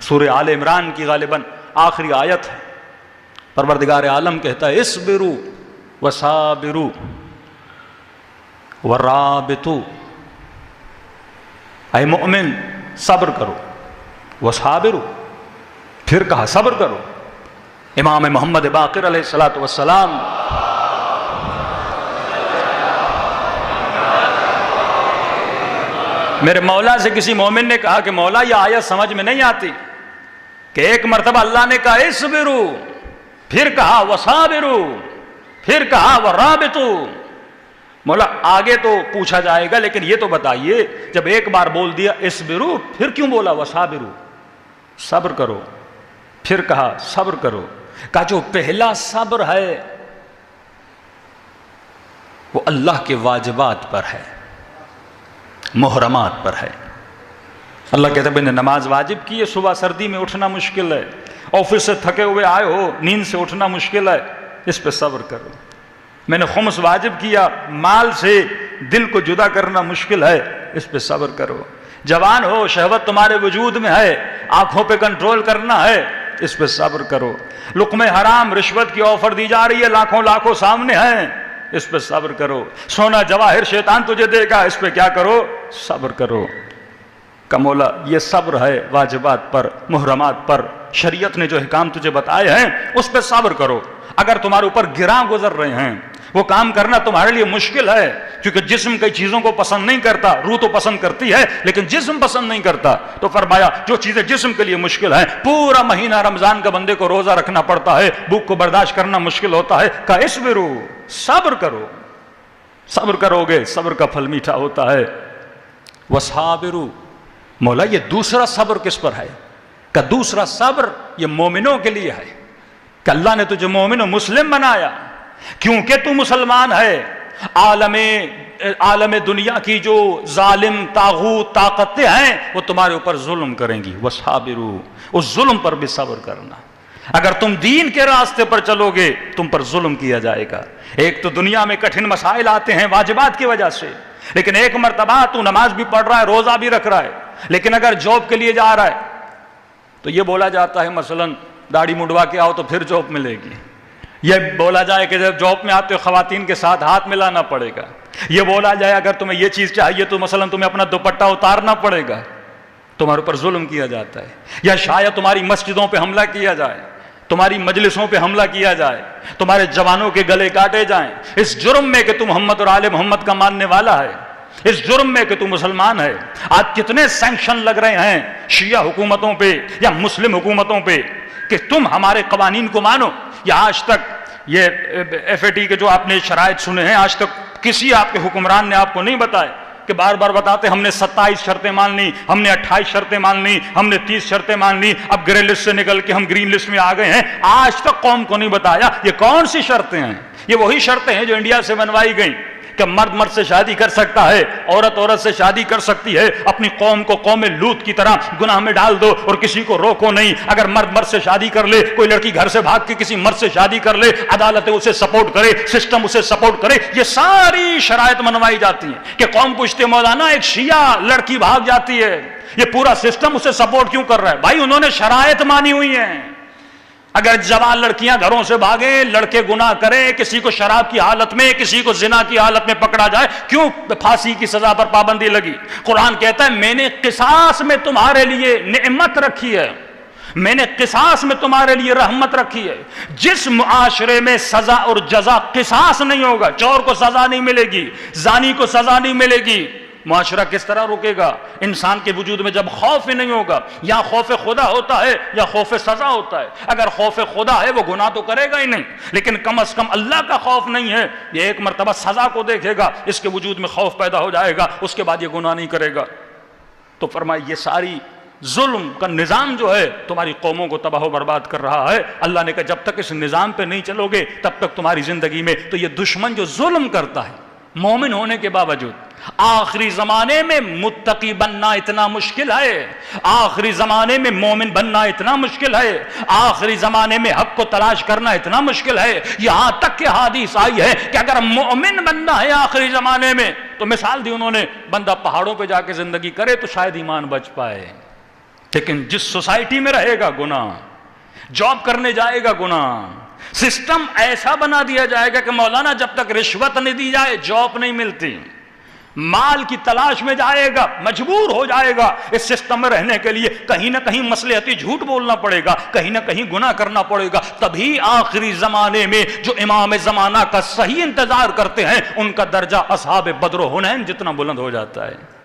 سورہ آل عمران کی غالباً آخری آیت ہے. پروردگار عالم کہتا ہے اصبروا وصابروا ورابطوا، اے مومن صبر کرو، وصابروا پھر کہا صبر کرو. امام محمد باقر علیہ السلام میرے مولا سے کسی مومن نے کہا کہ مولا یہ آیت سمجھ میں نہیں آتی کہ ایک مرتبہ اللہ نے کہا اصبروا، پھر کہا وصابروا، پھر کہا ورابطوا. مولا آگے تو پوچھا جائے گا لیکن یہ تو بتائیے جب ایک بار بول دیا اصبروا پھر کیوں بولا وصابروا؟ صبر کرو، پھر کہا صبر کرو. کہا جو پہلا صبر ہے وہ اللہ کے واجبات پر ہے، محرمات پر ہے. اللہ کہتا ہے میں نے نماز واجب کی ہے، صبح سردی میں اٹھنا مشکل ہے، آفس سے تھکے ہوئے آئے ہو، نیند سے اٹھنا مشکل ہے، اس پہ صبر کرو. میں نے خمس واجب کیا، مال سے دل کو جدا کرنا مشکل ہے، اس پہ صبر کرو. جوان ہو، شہوت تمہارے وجود میں ہے، آنکھوں پہ کنٹرول کرنا ہے، اس پہ صبر کرو. لقمے حرام رشوت کی آفر دی جا رہی ہے، لاکھوں لاکھوں سامنے ہیں، اس پہ صبر کرو. سونا جواہر شیطان تجھے دے گا، اس پہ کیا کرو؟ صبر کرو. کمولا یہ صبر ہے واجبات پر، محرمات پر. شریعت نے جو احکام تجھے بتائے ہیں اس پہ صبر کرو. اگر تمہارے اوپر گراں گزر رہے ہیں، وہ کام کرنا تمہارے لیے مشکل ہے کیونکہ جسم کئی چیزوں کو پسند نہیں کرتا، روح تو پسند کرتی ہے لیکن جسم پسند نہیں کرتا، تو فرمایا جو چیزیں جسم کے لیے مشکل ہیں، پورا مہینہ رمضان کا بندے کو روزہ رکھنا پڑتا ہے، بھوک کو برداشت کرنا مشکل ہوتا ہے، کہ اصبروا صبر کرو. صبر کرو گے صبر کا پھل میٹھا ہوتا ہے. وصابروا، مولا یہ دوسرا صبر کس پر ہے؟ کہ دوسرا صبر یہ مومنوں کے لیے ہے کہ اللہ نے تجھے مومن و مسلم بنایا کیونکہ تو مسلمان ہے. عالم دنیا کی جو ظالم طاغوت طاقتیں ہیں وہ تمہارے اوپر ظلم کریں گی. وصابروا، اس ظلم پر بھی صبر کرنا. اگر تم دین کے راستے پر چلو گے تم پر ظلم کیا جائے گا. ایک تو دنیا میں کٹھن مسائل آتے ہیں واجبات کی وجہ سے، لیکن ایک مرتبہ تو نماز بھی پڑھ رہا ہے، روزہ بھی رکھ رہا ہے، لیکن اگر جاب کے لیے جا رہا ہے تو یہ بولا جاتا ہے مثلا داڑھی منڈوا کے آؤ تو پھر جاب ملے گی. یہ بولا جائے کہ جب جاب میں آتے ہو خواتین کے ساتھ ہاتھ ملانا پڑے گا. یہ بولا جائے اگر تمہیں یہ چیز چاہیے تو مثلا تمہیں اپنا دوپٹہ اتارنا پڑے گا. تمہارے اوپر ظلم کیا جاتا ہے. یا شاید تمہاری مسجدوں پہ حملہ کیا جائے، تمہاری مجلسوں پہ حملہ کیا جائے، تمہارے جوانوں کے گلے کاٹے جائیں اس جرم میں کہ تم محمد اور آل محمد کا ماننے والا ہے، اس جرم میں کہ تم مسلمان ہے. آج کتنے سینکشن لگ رہے ہیں شیعہ حکومتوں پہ یا مسلم حکومتوں پہ کہ تم ہمارے قوانین کو مانو. یا آج تک یہ FAT کے جو آپ نے شرائط سنے ہیں، آج تک کسی آپ کے حکمران نے آپ کو نہیں بتائے کہ بار بار بتاتے ہم نے 27 شرطیں مان لی، ہم نے 28 شرطیں مان لی، ہم نے 30 شرطیں مان لی، اب گرے لسٹ سے نکل کے ہم گرین لسٹ میں آ گئے ہیں. آج تک قوم کو نہیں بتایا یہ کون سی شرطیں ہیں. یہ وہی شرطیں ہیں جو انڈیا سے بنوائی گئیں کہ مرد مرد سے شادی کر سکتا ہے، عورت عورت سے شادی کر سکتی ہے. اپنی قوم کو قوم لوط کی طرح گناہ میں ڈال دو اور کسی کو روکو نہیں. اگر مرد مرد سے شادی کر لے، کوئی لڑکی گھر سے بھاگ کے کسی مرد سے شادی کر لے، عدالتیں اسے سپورٹ کرے، سسٹم اسے سپورٹ کرے. یہ ساری شرائط منوائی جاتی ہیں کہ قوم پوچھتے مولانا ایک شیعہ لڑکی بھاگ جاتی ہے، یہ پورا سسٹم اسے سپورٹ کیوں کر رہا ہے؟ بھائی انہوں نے شرائط مانی ہوئی ہیں. اگر جوان لڑکیاں گھروں سے بھاگیں، لڑکے گناہ کریں، کسی کو شراب کی حالت میں، کسی کو زنا کی حالت میں پکڑا جائے، کیوں پھانسی کی سزا پر پابندی لگی؟ قرآن کہتا ہے میں نے قصاص میں تمہارے لیے نعمت رکھی ہے، میں نے قصاص میں تمہارے لیے رحمت رکھی ہے. جس معاشرے میں سزا اور جزا قصاص نہیں ہوگا، چور کو سزا نہیں ملے گی، زانی کو سزا نہیں ملے گی، معاشرہ کس طرح رکے گا؟ انسان کے وجود میں جب خوف ہی نہیں ہوگا، یا خوف خدا ہوتا ہے یا خوف سزا ہوتا ہے. اگر خوف خدا ہے وہ گناہ تو کرے گا ہی نہیں، لیکن کم از کم اللہ کا خوف نہیں ہے، یہ ایک مرتبہ سزا کو دیکھے گا، اس کے وجود میں خوف پیدا ہو جائے گا، اس کے بعد یہ گناہ نہیں کرے گا. تو فرمائے یہ ساری ظلم کا نظام جو ہے تمہاری قوموں کو تباہ و برباد کر رہا ہے. اللہ نے کہا جب تک اس نظام پہ نہیں چلو گے تب تک تمہاری زندگی میں تو یہ دشمن جو ظلم کرتا ہے مومن ہونے کے باوجود. آخری زمانے میں متقی بننا اتنا مشکل ہے، آخری زمانے میں مومن بننا اتنا مشکل ہے، آخری زمانے میں حق کو تلاش کرنا اتنا مشکل ہے. یہاں تک کہ حدیث آئی ہے کہ اگر مومن بننا ہے آخری زمانے میں تو مثال دی انہوں نے، بندہ پہاڑوں پہ جا کے زندگی کرے تو شاید ایمان بچ پائے. لیکن جس سوسائٹی میں رہے گا گناہ، جاب کرنے جائے گا گناہ، سسٹم ایسا بنا دیا جائے گا کہ مولانا جب تک رشوت نہیں دی جائے جاب نہیں ملتی، مال کی تلاش میں جائے گا، مجبور ہو جائے گا اس سسٹم میں رہنے کے لیے، کہیں نہ کہیں مصلحتی جھوٹ بولنا پڑے گا، کہیں نہ کہیں گناہ کرنا پڑے گا، تبھی آخری زمانے میں جو امام زمانہ کا صحیح انتظار کرتے ہیں ان کا درجہ اصحاب بدر و حنین جتنا بلند ہو جاتا ہے۔